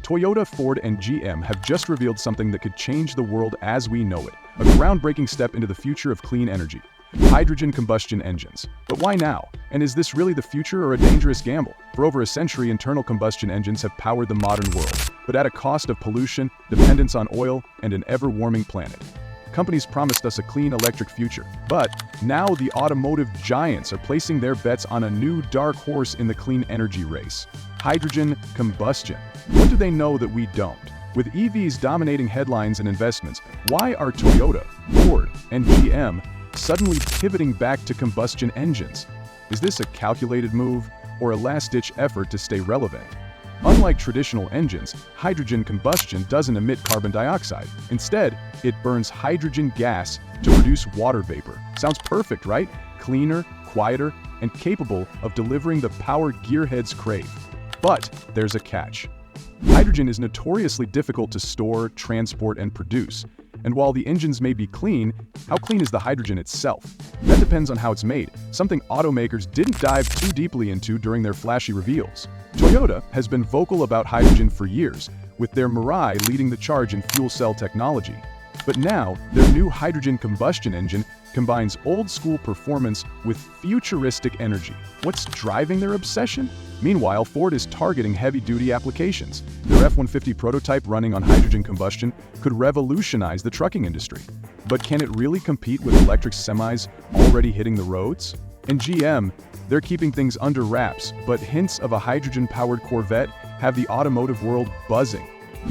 Toyota, Ford, and GM have just revealed something that could change the world as we know it. A groundbreaking step into the future of clean energy. Hydrogen combustion engines. But why now? And is this really the future or a dangerous gamble? For over a century, internal combustion engines have powered the modern world, but at a cost of pollution, dependence on oil, and an ever-warming planet. Companies promised us a clean electric future, but now the automotive giants are placing their bets on a new dark horse in the clean energy race: hydrogen combustion. What do they know that we don't? With EVs dominating headlines and investments, why are Toyota, Ford, and GM suddenly pivoting back to combustion engines? Is this a calculated move or a last-ditch effort to stay relevant? Unlike traditional engines, hydrogen combustion doesn't emit carbon dioxide. Instead, it burns hydrogen gas to produce water vapor. Sounds perfect, right? Cleaner, quieter, and capable of delivering the power gearheads crave. But there's a catch. Hydrogen is notoriously difficult to store, transport, and produce. And while the engines may be clean, how clean is the hydrogen itself? That depends on how it's made, something automakers didn't dive too deeply into during their flashy reveals. Toyota has been vocal about hydrogen for years, with their Mirai leading the charge in fuel cell technology. But now, their new hydrogen combustion engine combines old-school performance with futuristic energy. What's driving their obsession? Meanwhile, Ford is targeting heavy-duty applications. Their F-150 prototype running on hydrogen combustion could revolutionize the trucking industry. But can it really compete with electric semis already hitting the roads? And GM, they're keeping things under wraps, but hints of a hydrogen-powered Corvette have the automotive world buzzing.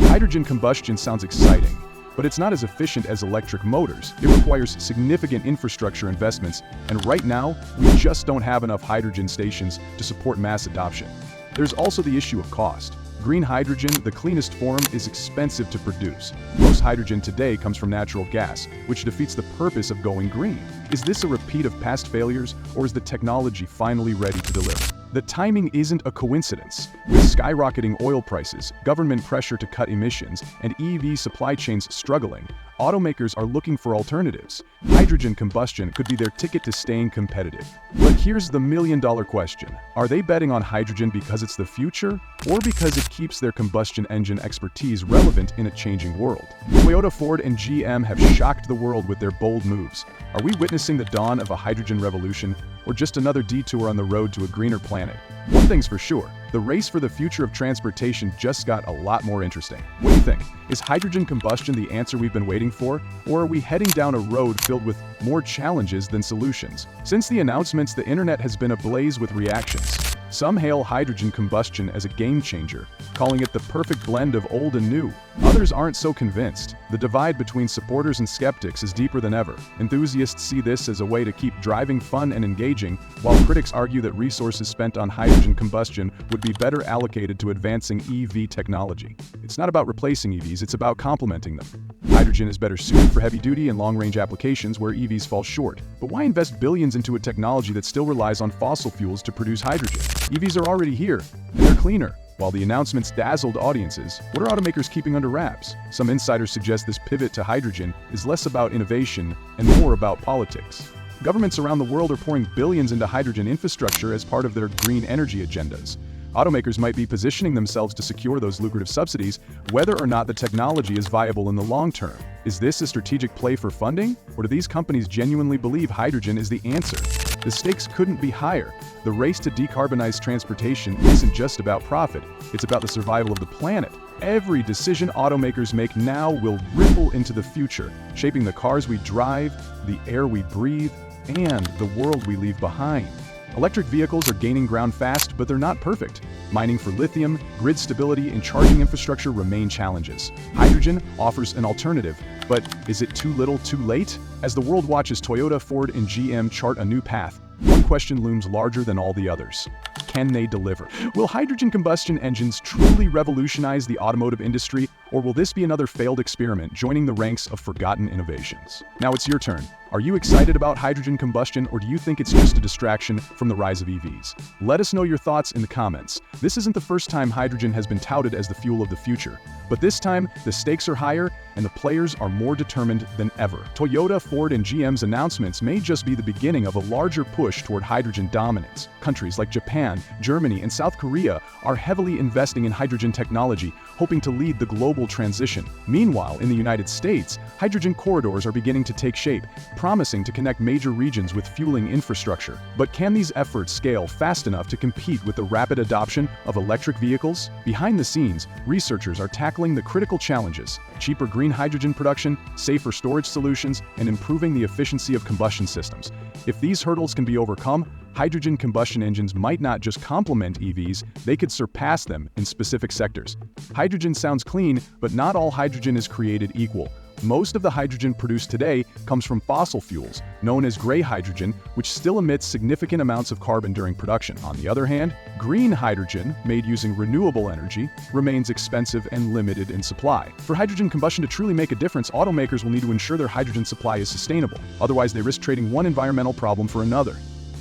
Hydrogen combustion sounds exciting, but it's not as efficient as electric motors. It requires significant infrastructure investments, and right now, we just don't have enough hydrogen stations to support mass adoption. There's also the issue of cost. Green hydrogen, the cleanest form, is expensive to produce. Most hydrogen today comes from natural gas, which defeats the purpose of going green. Is this a repeat of past failures, or is the technology finally ready to deliver? The timing isn't a coincidence. With skyrocketing oil prices, government pressure to cut emissions, and EV supply chains struggling, automakers are looking for alternatives. Hydrogen combustion could be their ticket to staying competitive. But here's the million-dollar question. Are they betting on hydrogen because it's the future, or because it keeps their combustion engine expertise relevant in a changing world? Toyota, Ford, and GM have shocked the world with their bold moves. Are we witnessing the dawn of a hydrogen revolution, or just another detour on the road to a greener planet? One thing's for sure, the race for the future of transportation just got a lot more interesting. What do you think? Is hydrogen combustion the answer we've been waiting for, or are we heading down a road filled with more challenges than solutions? Since the announcements, the internet has been ablaze with reactions. Some hail hydrogen combustion as a game changer, calling it the perfect blend of old and new. Others aren't so convinced. The divide between supporters and skeptics is deeper than ever. Enthusiasts see this as a way to keep driving fun and engaging, while critics argue that resources spent on hydrogen combustion would be better allocated to advancing EV technology. It's not about replacing EVs, it's about complementing them. Hydrogen is better suited for heavy-duty and long-range applications where EVs fall short. But why invest billions into a technology that still relies on fossil fuels to produce hydrogen? EVs are already here, and they're cleaner. While the announcements dazzled audiences, what are automakers keeping under wraps? Some insiders suggest this pivot to hydrogen is less about innovation and more about politics. Governments around the world are pouring billions into hydrogen infrastructure as part of their green energy agendas. Automakers might be positioning themselves to secure those lucrative subsidies, whether or not the technology is viable in the long term. Is this a strategic play for funding, or do these companies genuinely believe hydrogen is the answer? The stakes couldn't be higher. The race to decarbonize transportation isn't just about profit, it's about the survival of the planet. Every decision automakers make now will ripple into the future, shaping the cars we drive, the air we breathe, and the world we leave behind. Electric vehicles are gaining ground fast, but they're not perfect. Mining for lithium, grid stability, and charging infrastructure remain challenges. Hydrogen offers an alternative, but is it too little, too late? As the world watches Toyota, Ford, and GM chart a new path, one question looms larger than all the others. Can they deliver? Will hydrogen combustion engines truly revolutionize the automotive industry, or will this be another failed experiment joining the ranks of forgotten innovations? Now it's your turn. Are you excited about hydrogen combustion, or do you think it's just a distraction from the rise of EVs? Let us know your thoughts in the comments. This isn't the first time hydrogen has been touted as the fuel of the future, but this time the stakes are higher and the players are more determined than ever. Toyota, Ford, and GM's announcements may just be the beginning of a larger push toward hydrogen dominance. Countries like Japan, Germany, and South Korea are heavily investing in hydrogen technology, hoping to lead the global transition. Meanwhile, in the United States, hydrogen corridors are beginning to take shape, promising to connect major regions with fueling infrastructure. But can these efforts scale fast enough to compete with the rapid adoption of electric vehicles? Behind the scenes, researchers are tackling the critical challenges: cheaper green hydrogen production, safer storage solutions, and improving the efficiency of combustion systems. If these hurdles can be overcome, hydrogen combustion engines might not just complement EVs, they could surpass them in specific sectors. Hydrogen sounds clean, but not all hydrogen is created equal. Most of the hydrogen produced today comes from fossil fuels, known as gray hydrogen, which still emits significant amounts of carbon during production. On the other hand, green hydrogen, made using renewable energy, remains expensive and limited in supply. For hydrogen combustion to truly make a difference, automakers will need to ensure their hydrogen supply is sustainable. Otherwise, they risk trading one environmental problem for another.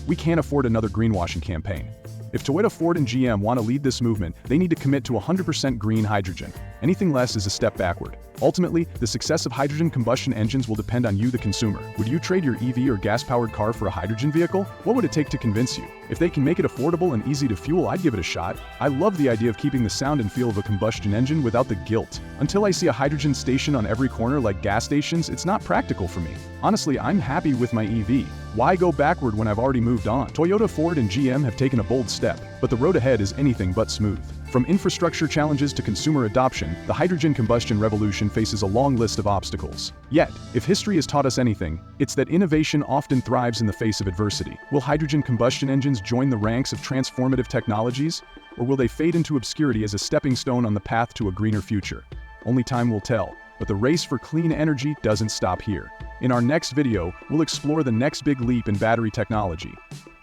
We can't afford another greenwashing campaign. If Toyota, Ford, and GM want to lead this movement, they need to commit to 100% green hydrogen. Anything less is a step backward. Ultimately, the success of hydrogen combustion engines will depend on you, the consumer. Would you trade your EV or gas-powered car for a hydrogen vehicle? What would it take to convince you? If they can make it affordable and easy to fuel, I'd give it a shot. I love the idea of keeping the sound and feel of a combustion engine without the guilt. Until I see a hydrogen station on every corner like gas stations, it's not practical for me. Honestly, I'm happy with my EV. Why go backward when I've already moved on? Toyota, Ford, and GM have taken a bold step, but the road ahead is anything but smooth. From infrastructure challenges to consumer adoption, the hydrogen combustion revolution faces a long list of obstacles. Yet, if history has taught us anything, it's that innovation often thrives in the face of adversity. Will hydrogen combustion engines join the ranks of transformative technologies, or will they fade into obscurity as a stepping stone on the path to a greener future? Only time will tell, but the race for clean energy doesn't stop here. In our next video, we'll explore the next big leap in battery technology: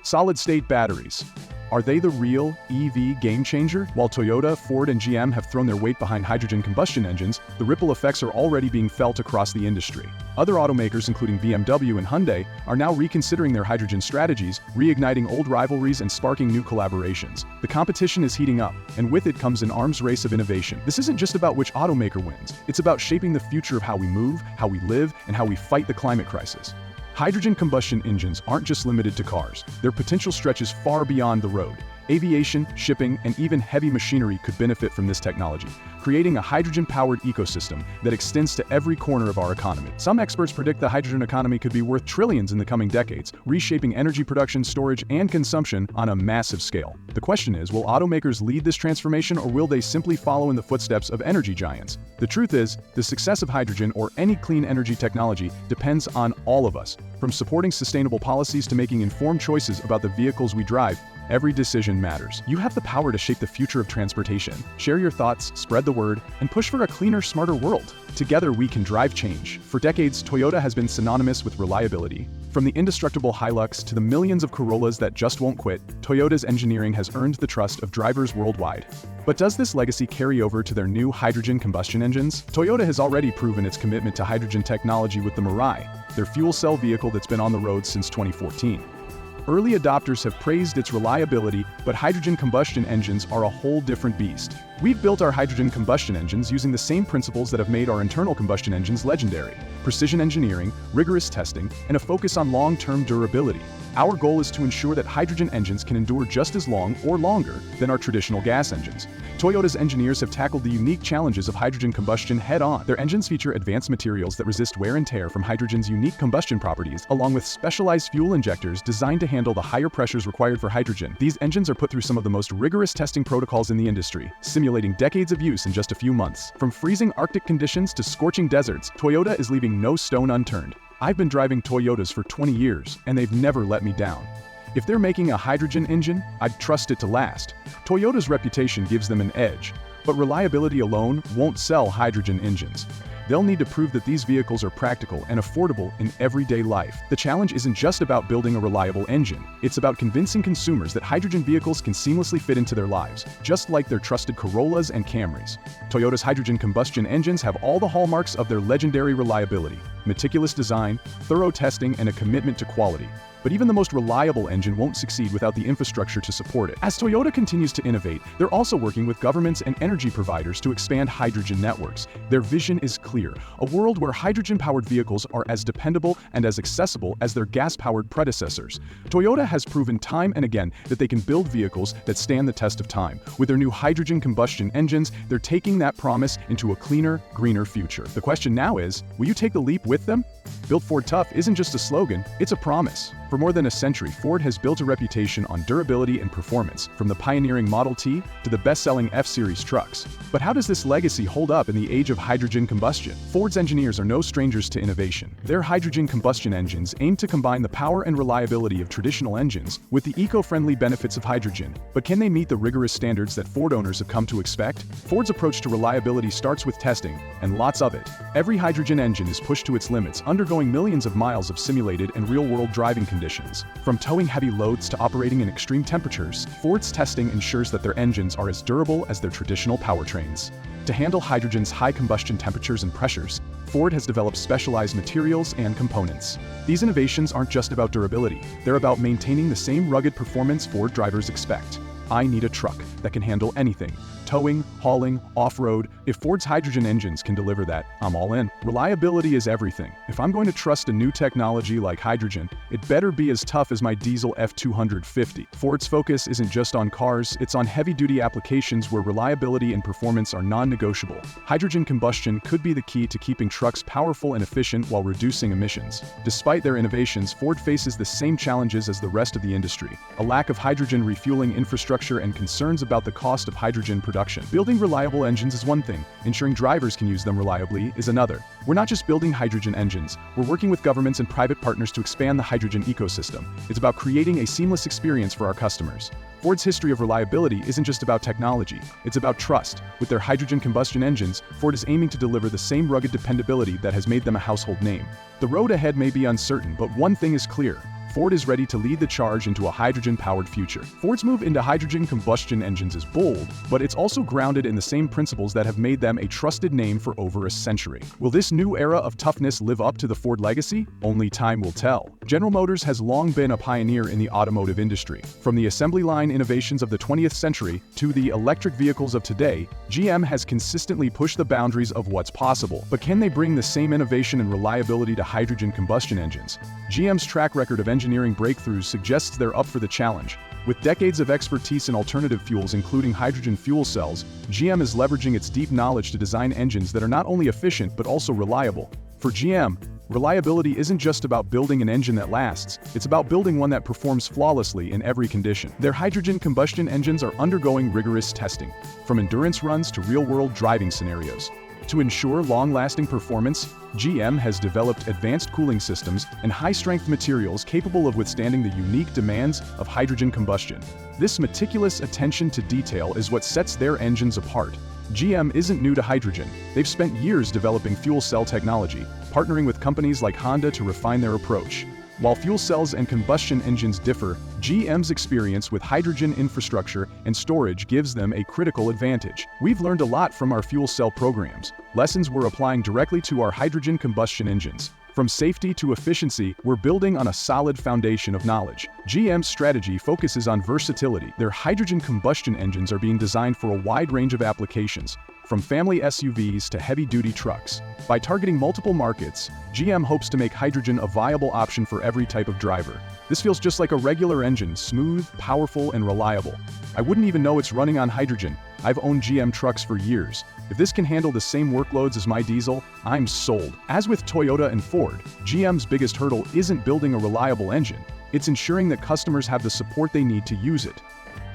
solid-state batteries. Are they the real EV game changer? While Toyota, Ford, and GM have thrown their weight behind hydrogen combustion engines, the ripple effects are already being felt across the industry. Other automakers, including BMW and Hyundai, are now reconsidering their hydrogen strategies, reigniting old rivalries and sparking new collaborations. The competition is heating up, and with it comes an arms race of innovation. This isn't just about which automaker wins. It's about shaping the future of how we move, how we live, and how we fight the climate crisis. Hydrogen combustion engines aren't just limited to cars. Their potential stretches far beyond the road. Aviation, shipping, and even heavy machinery could benefit from this technology, creating a hydrogen-powered ecosystem that extends to every corner of our economy. Some experts predict the hydrogen economy could be worth trillions in the coming decades, reshaping energy production, storage, and consumption on a massive scale. The question is, will automakers lead this transformation, or will they simply follow in the footsteps of energy giants? The truth is, the success of hydrogen or any clean energy technology depends on all of us. From supporting sustainable policies to making informed choices about the vehicles we drive, every decision matters. You have the power to shape the future of transportation. Share your thoughts, spread the word, and push for a cleaner, smarter world. Together we can drive change. For decades, Toyota has been synonymous with reliability. From the indestructible Hilux to the millions of Corollas that just won't quit, Toyota's engineering has earned the trust of drivers worldwide. But does this legacy carry over to their new hydrogen combustion engines? Toyota has already proven its commitment to hydrogen technology with the Mirai, their fuel cell vehicle that's been on the road since 2014. Early adopters have praised its reliability, but hydrogen combustion engines are a whole different beast. We've built our hydrogen combustion engines using the same principles that have made our internal combustion engines legendary: precision engineering, rigorous testing, and a focus on long-term durability. Our goal is to ensure that hydrogen engines can endure just as long or longer than our traditional gas engines. Toyota's engineers have tackled the unique challenges of hydrogen combustion head-on. Their engines feature advanced materials that resist wear and tear from hydrogen's unique combustion properties, along with specialized fuel injectors designed to handle the higher pressures required for hydrogen. These engines are put through some of the most rigorous testing protocols in the industry, simulating decades of use in just a few months. From freezing Arctic conditions to scorching deserts, Toyota is leaving no stone unturned. I've been driving Toyotas for 20 years, and they've never let me down. If they're making a hydrogen engine, I'd trust it to last. Toyota's reputation gives them an edge, but reliability alone won't sell hydrogen engines. They'll need to prove that these vehicles are practical and affordable in everyday life. The challenge isn't just about building a reliable engine. It's about convincing consumers that hydrogen vehicles can seamlessly fit into their lives, just like their trusted Corollas and Camrys. Toyota's hydrogen combustion engines have all the hallmarks of their legendary reliability. meticulous design, thorough testing, and a commitment to quality. But even the most reliable engine won't succeed without the infrastructure to support it. As Toyota continues to innovate, they're also working with governments and energy providers to expand hydrogen networks. Their vision is clear: a world where hydrogen-powered vehicles are as dependable and as accessible as their gas-powered predecessors. Toyota has proven time and again that they can build vehicles that stand the test of time. With their new hydrogen combustion engines, they're taking that promise into a cleaner, greener future. The question now is, will you take the leap with them? Built Ford Tough isn't just a slogan, it's a promise. For more than a century, Ford has built a reputation on durability and performance, from the pioneering Model T to the best-selling F-Series trucks. But how does this legacy hold up in the age of hydrogen combustion? Ford's engineers are no strangers to innovation. Their hydrogen combustion engines aim to combine the power and reliability of traditional engines with the eco-friendly benefits of hydrogen. But can they meet the rigorous standards that Ford owners have come to expect? Ford's approach to reliability starts with testing, and lots of it. Every hydrogen engine is pushed to its limits, undergoing millions of miles of simulated and real-world driving conditions. From towing heavy loads to operating in extreme temperatures, Ford's testing ensures that their engines are as durable as their traditional powertrains. To handle hydrogen's high combustion temperatures and pressures, Ford has developed specialized materials and components. These innovations aren't just about durability, they're about maintaining the same rugged performance Ford drivers expect. I need a truck that can handle anything: towing, hauling, off-road. If Ford's hydrogen engines can deliver that, I'm all in. Reliability is everything. If I'm going to trust a new technology like hydrogen, it better be as tough as my diesel F250. Ford's focus isn't just on cars, it's on heavy-duty applications where reliability and performance are non-negotiable. Hydrogen combustion could be the key to keeping trucks powerful and efficient while reducing emissions. Despite their innovations, Ford faces the same challenges as the rest of the industry: a lack of hydrogen refueling infrastructure and concerns about the cost of hydrogen production. Building reliable engines is one thing, ensuring drivers can use them reliably is another. We're not just building hydrogen engines, we're working with governments and private partners to expand the hydrogen ecosystem. It's about creating a seamless experience for our customers. Ford's history of reliability isn't just about technology, it's about trust. With their hydrogen combustion engines, Ford is aiming to deliver the same rugged dependability that has made them a household name. The road ahead may be uncertain, but one thing is clear: Ford is ready to lead the charge into a hydrogen-powered future. Ford's move into hydrogen combustion engines is bold, but it's also grounded in the same principles that have made them a trusted name for over a century. Will this new era of toughness live up to the Ford legacy? Only time will tell. General Motors has long been a pioneer in the automotive industry. From the assembly line innovations of the 20th century to the electric vehicles of today, GM has consistently pushed the boundaries of what's possible. But can they bring the same innovation and reliability to hydrogen combustion engines? GM's track record of engineering breakthroughs suggests they're up for the challenge. With decades of expertise in alternative fuels, including hydrogen fuel cells, GM is leveraging its deep knowledge to design engines that are not only efficient but also reliable. For GM, reliability isn't just about building an engine that lasts, it's about building one that performs flawlessly in every condition. Their hydrogen combustion engines are undergoing rigorous testing, from endurance runs to real-world driving scenarios. To ensure long-lasting performance, GM has developed advanced cooling systems and high-strength materials capable of withstanding the unique demands of hydrogen combustion. This meticulous attention to detail is what sets their engines apart. GM isn't new to hydrogen. They've spent years developing fuel cell technology, partnering with companies like Honda to refine their approach. While fuel cells and combustion engines differ, GM's experience with hydrogen infrastructure and storage gives them a critical advantage. We've learned a lot from our fuel cell programs, lessons we're applying directly to our hydrogen combustion engines. From safety to efficiency, we're building on a solid foundation of knowledge. GM's strategy focuses on versatility. Their hydrogen combustion engines are being designed for a wide range of applications, from family SUVs to heavy-duty trucks. By targeting multiple markets, GM hopes to make hydrogen a viable option for every type of driver. This feels just like a regular engine: smooth, powerful, and reliable. I wouldn't even know it's running on hydrogen. I've owned GM trucks for years. If this can handle the same workloads as my diesel, I'm sold. As with Toyota and Ford, GM's biggest hurdle isn't building a reliable engine, it's ensuring that customers have the support they need to use it.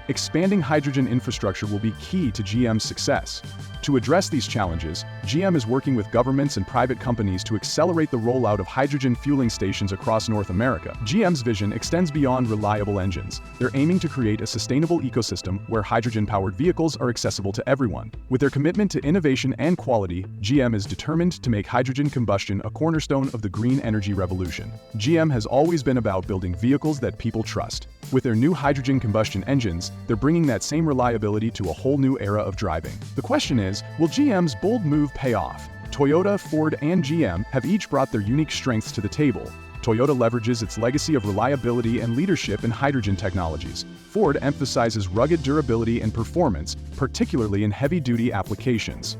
Expanding hydrogen infrastructure will be key to GM's success. To address these challenges, GM is working with governments and private companies to accelerate the rollout of hydrogen fueling stations across North America. GM's vision extends beyond reliable engines. They're aiming to create a sustainable ecosystem where hydrogen-powered vehicles are accessible to everyone. With their commitment to innovation and quality, GM is determined to make hydrogen combustion a cornerstone of the green energy revolution. GM has always been about building vehicles that people trust. With their new hydrogen combustion engines, they're bringing that same reliability to a whole new era of driving. The question is, will GM's bold move pay off? Toyota, Ford, and GM have each brought their unique strengths to the table. Toyota leverages its legacy of reliability and leadership in hydrogen technologies. Ford emphasizes rugged durability and performance, particularly in heavy-duty applications.